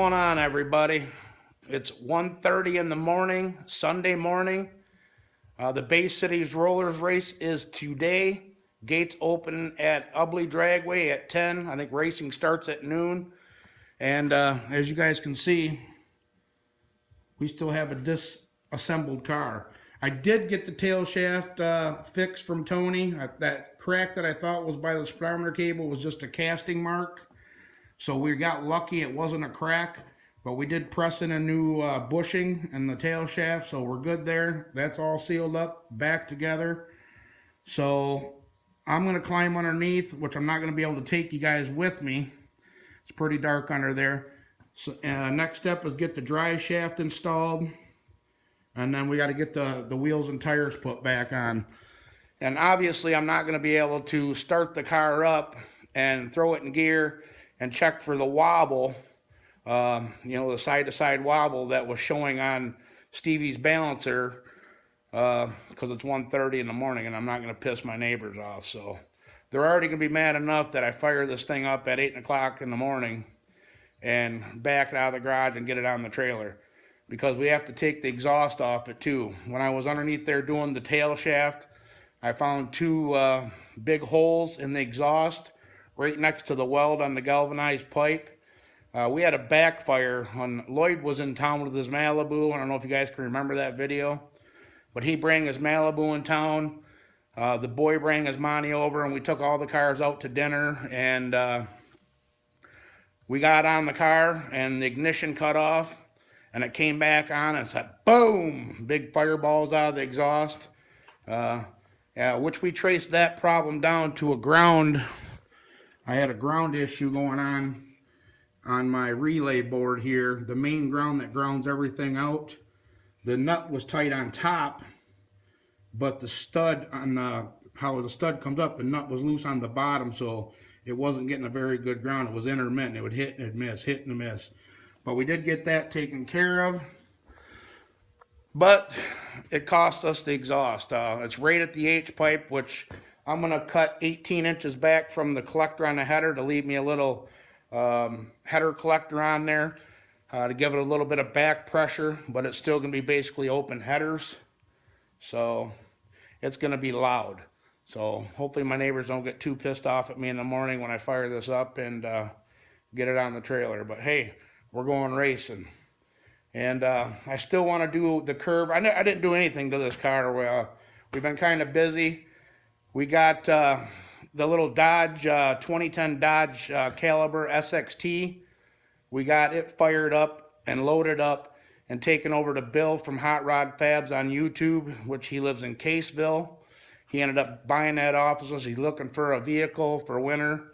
going on, everybody? It's 1:30 in the morning, Sunday morning. The Bay Cities Rollers race is today. Gates open at Ubly Dragway at 10. I think racing starts at noon. And as you guys can see, we still have a disassembled car. I did get the tail shaft fixed from Tony. That crack that I thought was by the speedometer cable was just a casting mark. So we got lucky, it wasn't a crack, but we did press in a new bushing in the tail shaft, so we're good there. That's all sealed up, back together. So I'm gonna climb underneath, which I'm not gonna be able to take you guys with me. It's pretty dark under there. So next step is get the drive shaft installed, and then we gotta get the wheels and tires put back on. And obviously I'm not gonna be able to start the car up and throw it in gear and check for the wobble, the side-to-side wobble that was showing on Stevie's balancer, because it's 1:30 in the morning and I'm not going to piss my neighbors off. So they're already going to be mad enough that I fire this thing up at 8 o'clock in the morning and back it out of the garage and get it on the trailer, because we have to take the exhaust off it too. When I was underneath there doing the tail shaft, I found two big holes in the exhaust right next to the weld on the galvanized pipe. We had a backfire when Lloyd was in town with his Malibu. I don't know if you guys can remember that video, but he brought his Malibu in town. The boy brought his Monty over, and we took all the cars out to dinner, and we got on the car and the ignition cut off, and it came back on and said boom, big fireballs out of the exhaust, which we traced that problem down to a ground. I had a ground issue going on my relay board here, the main ground that grounds everything out. The nut was tight on top, but the stud on how the stud comes up, the nut was loose on the bottom, so it wasn't getting a very good ground. It was intermittent. It would hit and miss, hit and miss. But we did get that taken care of. But it cost us the exhaust. It's right at the H pipe, which I'm going to cut 18 inches back from the collector on the header to leave me a little header collector on there to give it a little bit of back pressure, but it's still going to be basically open headers. So it's going to be loud. So hopefully my neighbors don't get too pissed off at me in the morning when I fire this up and get it on the trailer. But hey, we're going racing. And I still want to do the curve. I didn't do anything to this car. We've been kind of busy. We got the little Dodge, 2010 Dodge Caliber SXT. We got it fired up and loaded up and taken over to Bill from Hot Rod Fabs on YouTube, which he lives in Caseville. He ended up buying that off of us. He's looking for a vehicle for winter.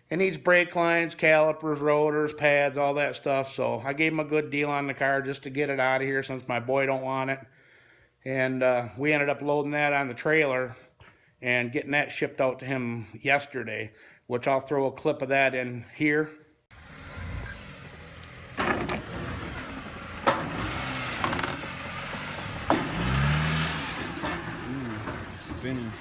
It needs brake lines, calipers, rotors, pads, all that stuff. So I gave him a good deal on the car just to get it out of here since my boy don't want it. And we ended up loading that on the trailer and getting that shipped out to him yesterday, which I'll throw a clip of that in here. Spinning.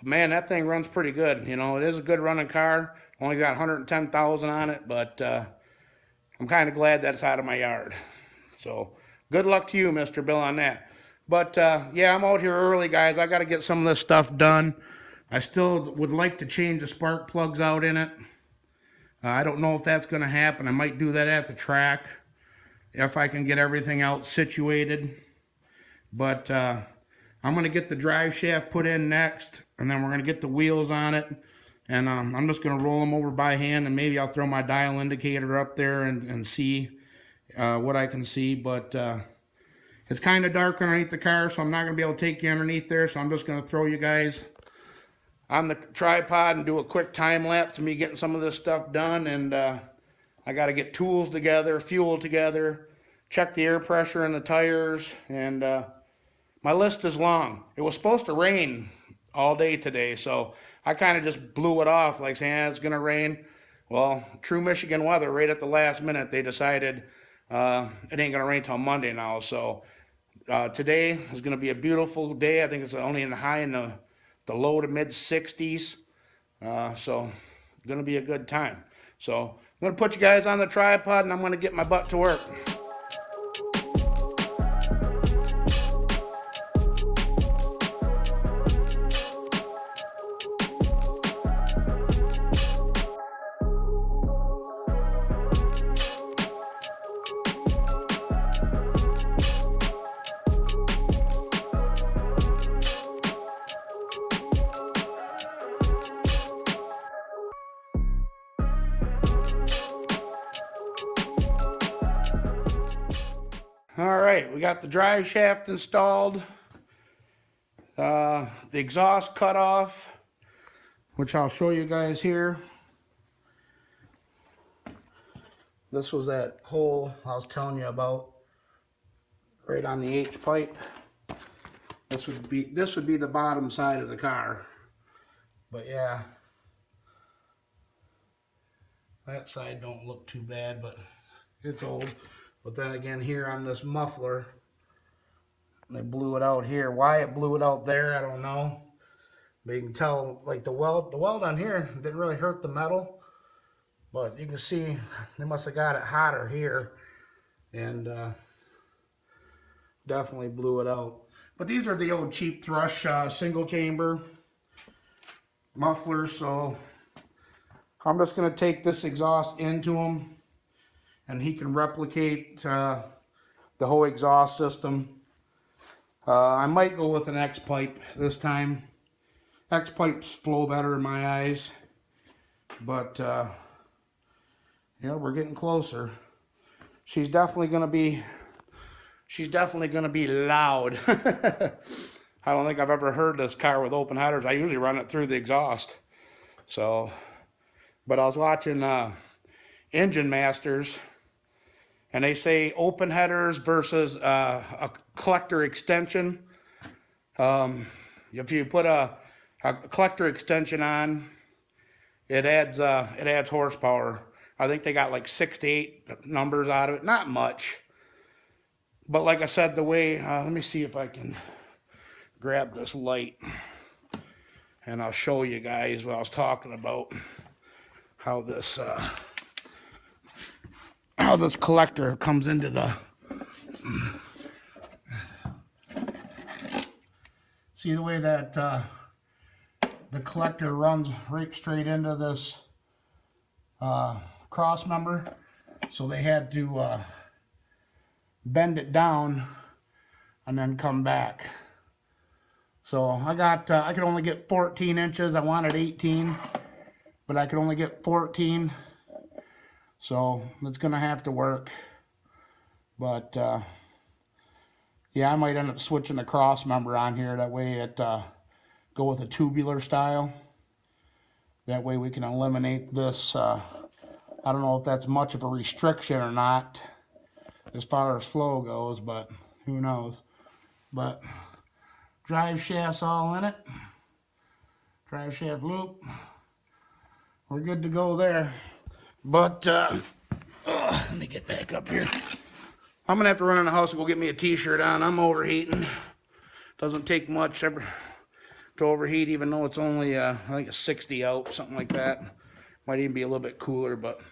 Man, that thing runs pretty good. You know, it is a good running car. Only got 110,000 on it, but I'm kind of glad that it's out of my yard. So good luck to you, Mr. Bill, on that. But yeah, I'm out here early, guys. I got to get some of this stuff done. I still would like to change the spark plugs out in it. I don't know if that's going to happen. I might do that at the track if I can get everything else situated. But I'm going to get the drive shaft put in next, and then we're going to get the wheels on it. And I'm just going to roll them over by hand, and maybe I'll throw my dial indicator up there and see what I can see. But it's kind of dark underneath the car, so I'm not going to be able to take you underneath there. So I'm just going to throw you guys on the tripod and do a quick time lapse of me getting some of this stuff done. And I got to get tools together, fuel together, check the air pressure in the tires, and my list is long. It was supposed to rain all day today, so I kind of just blew it off like saying it's going to rain. Well, true Michigan weather, right at the last minute, they decided it ain't going to rain till Monday now. So today is going to be a beautiful day. I think it's only in the high in the low to mid 60s. So going to be a good time. So I'm going to put you guys on the tripod and I'm going to get my butt to work. All right, we got the drive shaft installed, the exhaust cut off, which I'll show you guys here. This was that hole I was telling you about, right on the H pipe. This would be the bottom side of the car, but yeah, that side don't look too bad, but it's old. But then again, here on this muffler, they blew it out here. Why it blew it out there, I don't know. But you can tell, like the weld on here didn't really hurt the metal. But you can see they must have got it hotter here, and definitely blew it out. But these are the old cheap Thrush single chamber mufflers. So I'm just going to take this exhaust into them, and he can replicate the whole exhaust system. I might go with an X pipe this time. X pipes flow better in my eyes, but yeah, we're getting closer. She's definitely gonna be loud. I don't think I've ever heard this car with open headers. I usually run it through the exhaust. So, but I was watching Engine Masters, and they say open headers versus a collector extension. If you put a collector extension on, it adds horsepower. I think they got like 6 to 8 numbers out of it. Not much, but like I said, the way let me see if I can grab this light, and I'll show you guys what I was talking about. How this collector comes into the, see the way that the collector runs right straight into this cross member, so they had to bend it down and then come back. So I could only get 14 inches. I wanted 18, but I could only get 14. So that's gonna have to work. But yeah, I might end up switching the cross member on here. That way it go with a tubular style. That way we can eliminate this. I don't know if that's much of a restriction or not as far as flow goes, but who knows. But drive shaft's all in it. Drive shaft loop. We're good to go there. But let me get back up here. I'm gonna have to run in the house and go get me a t-shirt on. I'm overheating. Doesn't take much to overheat, even though it's only I think it's 60 out, something like that. Might even be a little bit cooler, but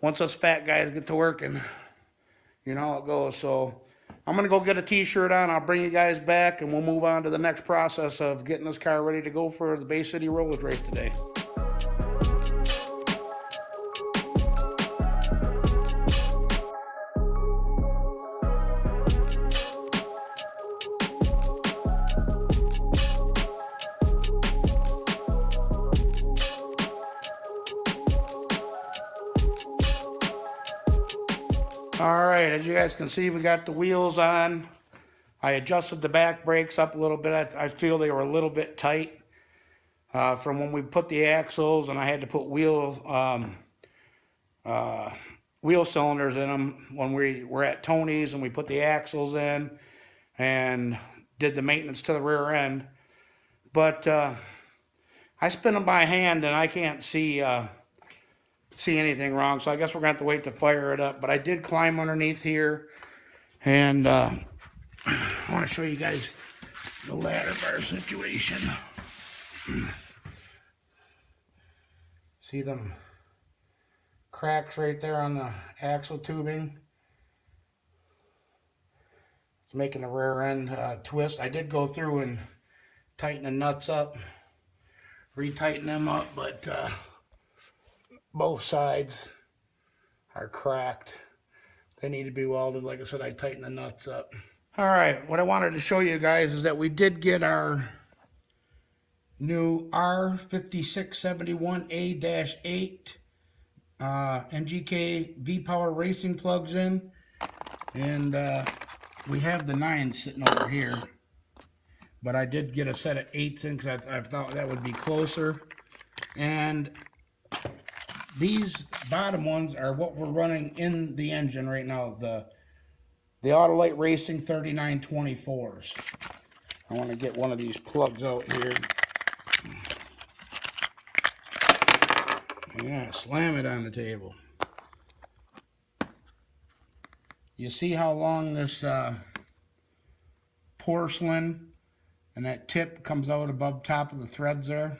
once us fat guys get to working, you know how it goes. So I'm gonna go get a t-shirt on. I'll bring you guys back, and we'll move on to the next process of getting this car ready to go for the Bay City Rollers race today. All right, as you guys can see, we got the wheels on. I adjusted the back brakes up a little bit. I feel they were a little bit tight from when we put the axles, and I had to put wheel cylinders in them when we were at Tony's and we put the axles in. And did the maintenance to the rear end. But I spin them by hand and I can't see anything wrong. So I guess we're gonna have to wait to fire it up. But I did climb underneath here, and I want to show you guys the ladder bar situation. See them cracks right there on the axle tubing? It's making the rear end twist. I did go through and tighten the nuts up, retighten them up, but both sides are cracked. They need to be welded. Like I said, I tightened the nuts up. All right, what I wanted to show you guys is that we did get our new R5671A-8 NGK V-Power racing plugs in, and we have the 9s sitting over here, but I did get a set of 8s in because I thought that would be closer. And these bottom ones are what we're running in the engine right now, the Autolite Racing 3924s. I want to get one of these plugs out here. Yeah, slam it on the table. You see how long this porcelain and that tip comes out above top of the threads there?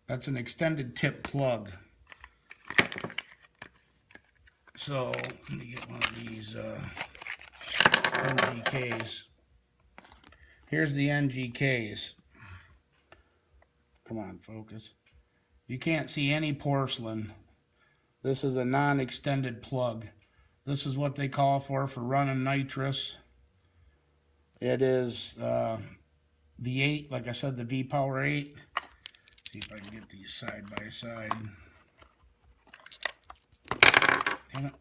That's an extended tip plug. So let me get one of these NGKs. Here's the NGKs. Come on, focus. You can't see any porcelain. This is a non-extended plug. This is what they call for running nitrous. It is the 8, like I said, the V-Power 8. See if I can get these side by side. Damn it.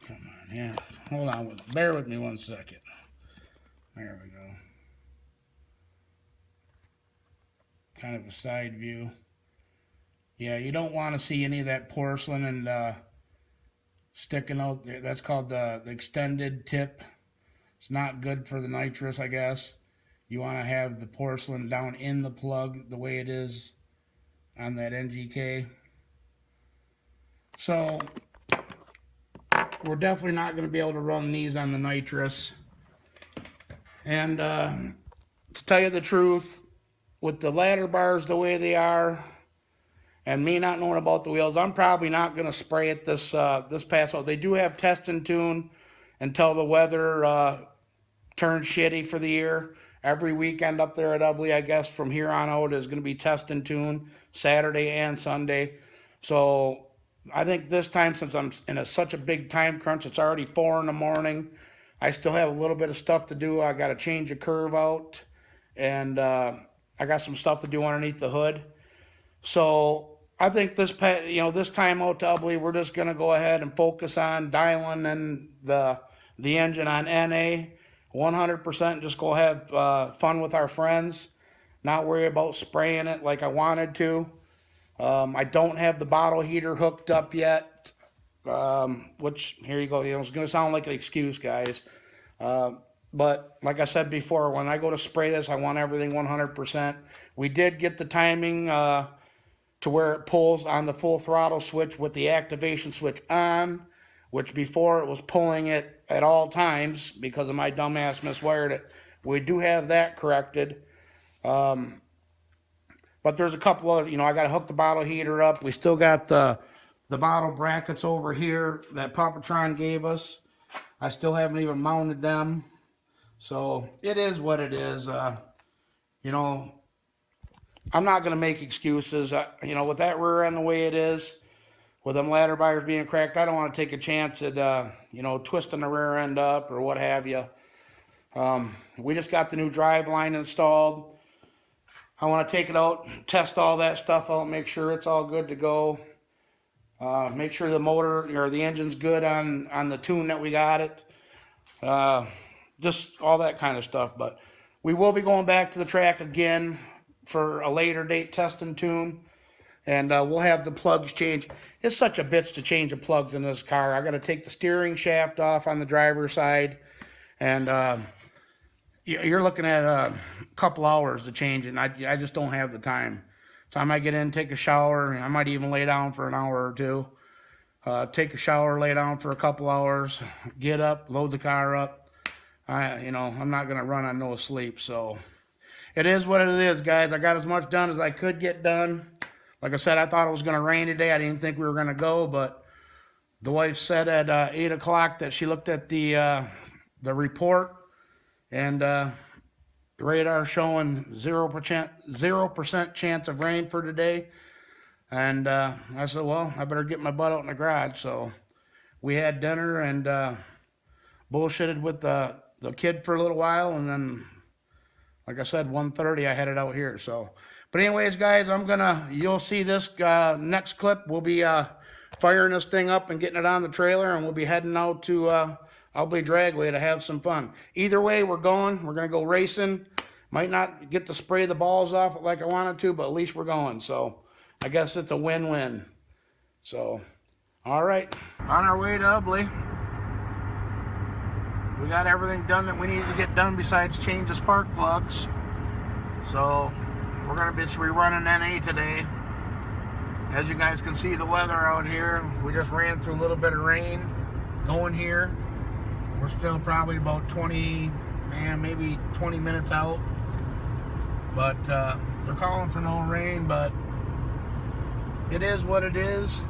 Come on, yeah. Hold on, bear with me 1 second. There we go. Kind of a side view. Yeah, you don't want to see any of that porcelain and sticking out there. That's called the extended tip. It's not good for the nitrous, I guess. You want to have the porcelain down in the plug the way it is on that NGK. So we're definitely not going to be able to run these on the nitrous. And to tell you the truth, with the ladder bars the way they are, and me not knowing about the wheels, I'm probably not going to spray it this pass out. They do have test and tune until the weather turns shitty for the year. Every weekend up there at Ubly, I guess, from here on out is going to be test and tune, Saturday and Sunday. So I think this time, since I'm in such a big time crunch, it's already 4 in the morning. I still have a little bit of stuff to do. I got to change a curve out, and I got some stuff to do underneath the hood. So I think this time out to Ubly, we're just going to go ahead and focus on dialing in the engine on NA 100%. Just go have fun with our friends, not worry about spraying it like I wanted to. I don't have the bottle heater hooked up yet, which, here you go, it's going to sound like an excuse, guys. But like I said before, when I go to spray this, I want everything 100%. We did get the timing to where it pulls on the full throttle switch with the activation switch on, which before it was pulling it at all times because of my dumbass miswired it. We do have that corrected. But there's a couple other, I got to hook the bottle heater up. We still got the bottle brackets over here that Papatron gave us. I still haven't even mounted them. So it is what it is. I'm not going to make excuses. With that rear end the way it is, with them ladder bars being cracked, I don't want to take a chance at, twisting the rear end up or what have you. We just got the new drive line installed. I want to take it out, test all that stuff out, make sure it's all good to go. Make sure the motor or the engine's good on the tune that we got it. Just all that kind of stuff. But we will be going back to the track again for a later date test and tune. and we'll have the plugs changed. It's such a bitch to change the plugs in this car. I got to take the steering shaft off on the driver's side, and you're looking at a couple hours to change it, and I just don't have the time. Time I get in, take a shower, I might even lay down for an hour or two. Take a shower, lay down for a couple hours, get up, load the car up. I'm not gonna run on no sleep, so it is what it is, guys. I got as much done as I could get done. Like I said, I thought it was gonna rain today. I didn't think we were gonna go, but the wife said at 8 o'clock that she looked at the report, and the radar showing 0% chance of rain for today. And I said, well, I better get my butt out in the garage. So we had dinner and bullshitted with the kid for a little while, and then, like I said, 1:30 I headed out here. So, but anyways, guys, you'll see this next clip. We'll be firing this thing up and getting it on the trailer, and we'll be heading out to ubly dragway to have some fun. Either way, we're going. We're gonna go racing. Might not get to spray the balls off like I wanted to, but at least we're going. So I guess it's a win-win. So, all right, on our way to ubly. We got everything done that we needed to get done besides change the spark plugs. So we're gonna be rerunning NA today. As you guys can see, the weather out here, we just ran through a little bit of rain going here. We're still probably about 20, maybe 20 minutes out. But they're calling for no rain, but it is what it is.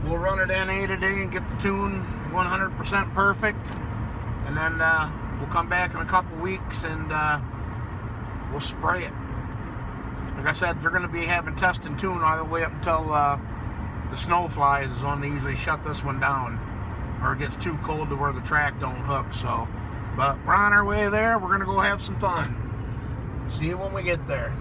We'll run it NA today and get the tune 100% perfect, and then we'll come back in a couple weeks and we'll spray it. Like I said, they're going to be having test and tune all the way up until the snow flies is when they usually shut this one down, or it gets too cold to where the track don't hook. So, but we're on our way there. We're going to go have some fun. See you when we get there.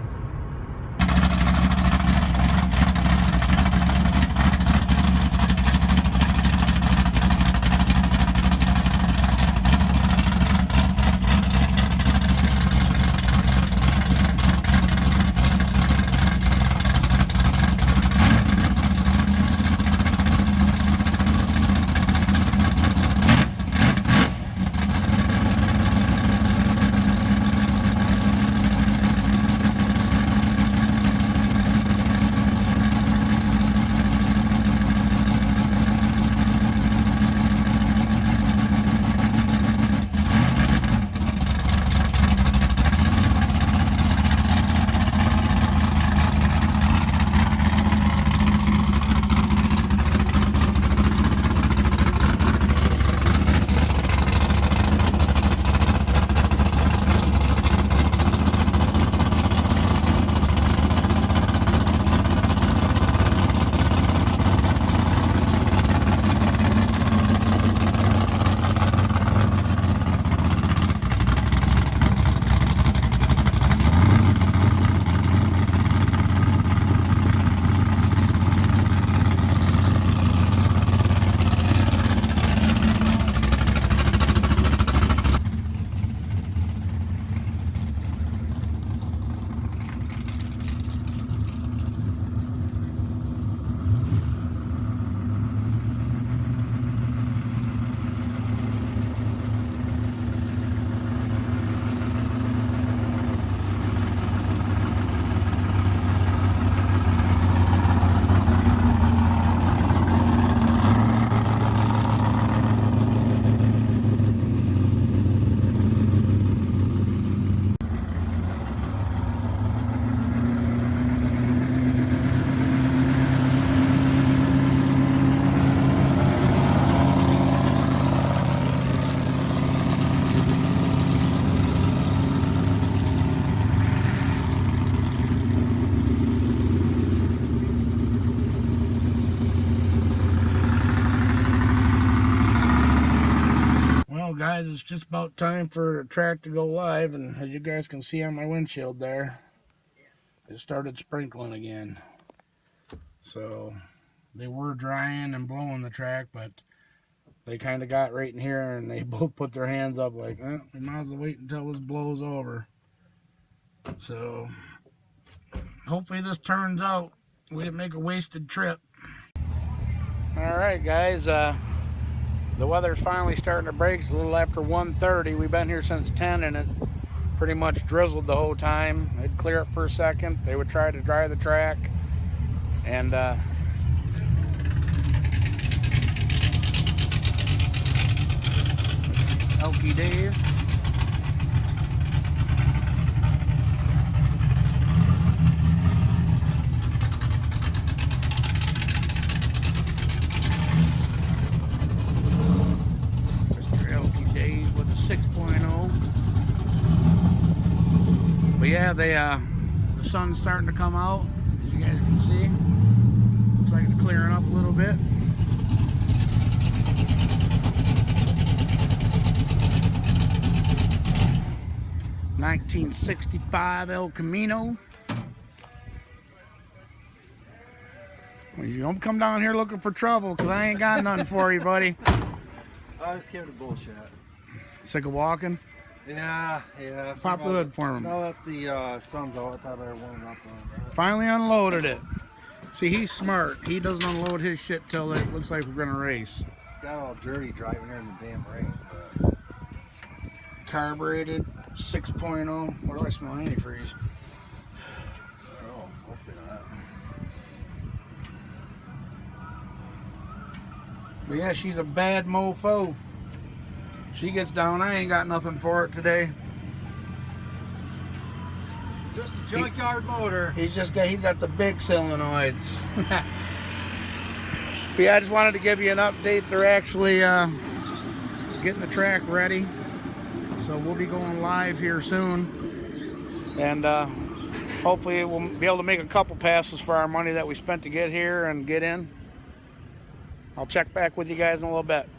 Guys, it's just about time for the track to go live, and as you guys can see on my windshield there, it started sprinkling again. So they were drying and blowing the track, but they kind of got right in here and they both put their hands up like, we might as well wait until this blows over. So hopefully this turns out. We didn't make a wasted trip. All right, guys. The weather's finally starting to break. It's a little after 1:30. We've been here since 10, and it pretty much drizzled the whole time. It'd clear up for a second. They would try to dry the track, and Elkie Dave. With a 6.0. But yeah, the sun's starting to come out, as you guys can see. Looks like it's clearing up a little bit. '65 El Camino. Well, you don't come down here looking for trouble, because I ain't got nothing for you, buddy. I was scared of bullshit. Sick of walking? Yeah. Pop the hood for him. Now that the sun's out, I thought I warmed up on that. Finally unloaded it. See, he's smart. He doesn't unload his shit till it looks like we're gonna race. Got all dirty driving here in the damn rain. But... Carbureted 6.0. What do I smell? Antifreeze. Oh, hopefully not. But yeah, she's a bad mofo. She gets down, I ain't got nothing for it today. Just a junkyard motor. He's got the big solenoids. But yeah, I just wanted to give you an update. They're actually getting the track ready. So we'll be going live here soon. And hopefully we'll be able to make a couple passes for our money that we spent to get here and get in. I'll check back with you guys in a little bit.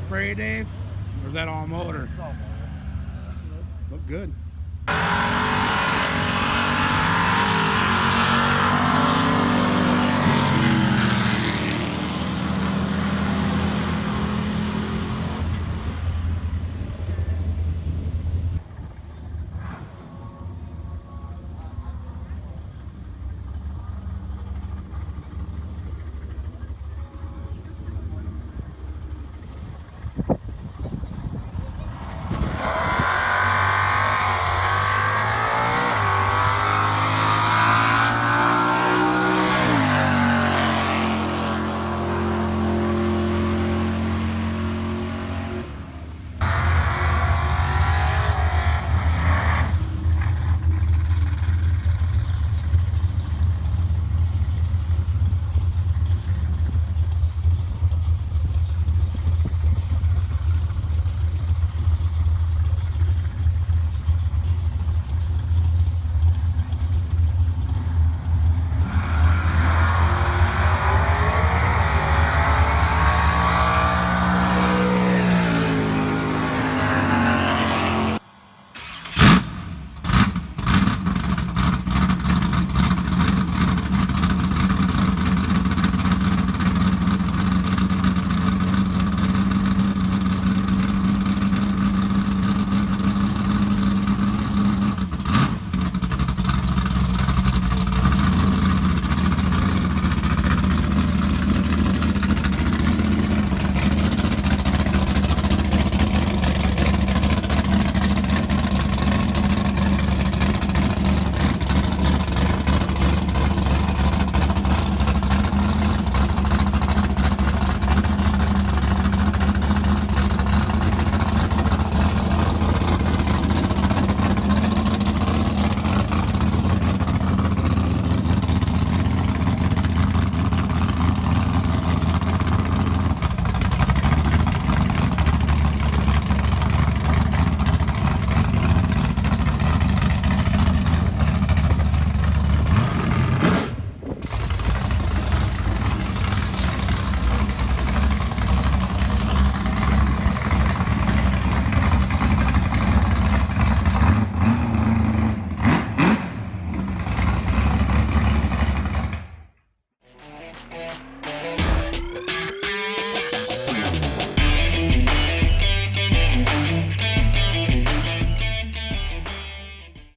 Spray, Dave? Or is that all motor? Look good.